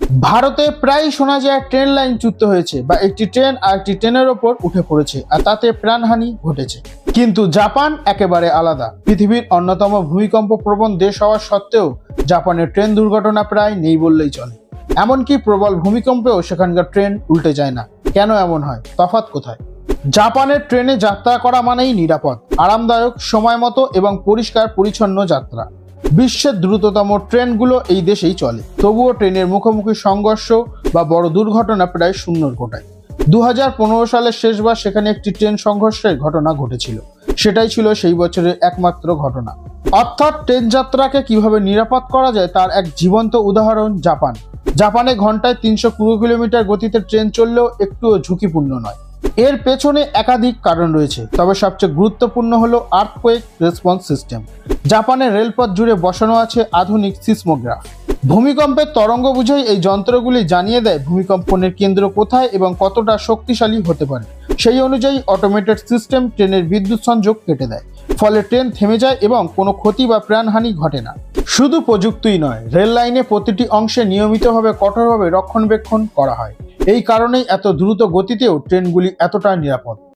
ভারতে প্রায়ই শোনা যায় ট্রেন লাইনচ্যুত হয়েছে বা একটি ট্রেন আর একটি ট্রেনের ওপর উঠে পড়েছে আর তাতে প্রাণহানি ঘটেছে। কিন্তু জাপান একেবারে আলাদা। পৃথিবীর অন্যতম ভূমিকম্প প্রবণ দেশ হওয়া সত্ত্বেও জাপানের ট্রেন দুর্ঘটনা প্রায় নেই বললেই চলে। এমনকি প্রবল ভূমিকম্পেও সেখানকার ট্রেন উল্টে যায় না। কেন এমন হয়? তফাৎ কোথায়? জাপানের ট্রেনে যাত্রা করা মানেই নিরাপদ, আরামদায়ক, সময় মতো এবং পরিষ্কার পরিচ্ছন্ন যাত্রা। বিশ্বের দ্রুততম ট্রেনগুলো এই দেশেই চলে। তবুও ট্রেনের মুখোমুখি সংঘর্ষ বা বড় দুর্ঘটনা প্রায় শূন্যর কোটায়। 2015 সালের শেষবার সেখানে একটি ট্রেন সংঘর্ষের ঘটনা ঘটেছিল। সেটাই ছিল সেই বছরের একমাত্র ঘটনা। অর্থাৎ ট্রেন যাত্রাকে কিভাবে নিরাপদ করা যায় তার এক জীবন্ত উদাহরণ জাপান। জাপানে ঘন্টায় 320 কিলোমিটার গতিতে ট্রেন চললেও একটুও ঝুঁকিপূর্ণ নয়। এর পেছনে একাধিক কারণ রয়েছে, তবে সবচেয়ে গুরুত্বপূর্ণ হলো আর্থকোয়েক রেসপন্স সিস্টেম। জাপানের রেলপথ জুড়ে বসানো আছে আধুনিক সিসমোগ্রাফ। ভূমিকম্পের তরঙ্গ বুঝেই এই যন্ত্রগুলি জানিয়ে দেয় ভূমিকম্পনের কেন্দ্র কোথায় এবং কতটা শক্তিশালী হতে পারে। সেই অনুযায়ী অটোমেটেড সিস্টেম ট্রেনের বিদ্যুৎ সংযোগ কেটে দেয়। ফলে ট্রেন থেমে যায় এবং কোনো ক্ষতি বা প্রাণহানি ঘটে না। শুধু প্রযুক্তিই নয়, রেল লাইনে প্রতিটি অংশে নিয়মিতভাবে কঠোরভাবে রক্ষণাবেক্ষণ করা হয়। এই কারণেই এত দ্রুত গতিতেও ট্রেনগুলি এতটা নিরাপদ।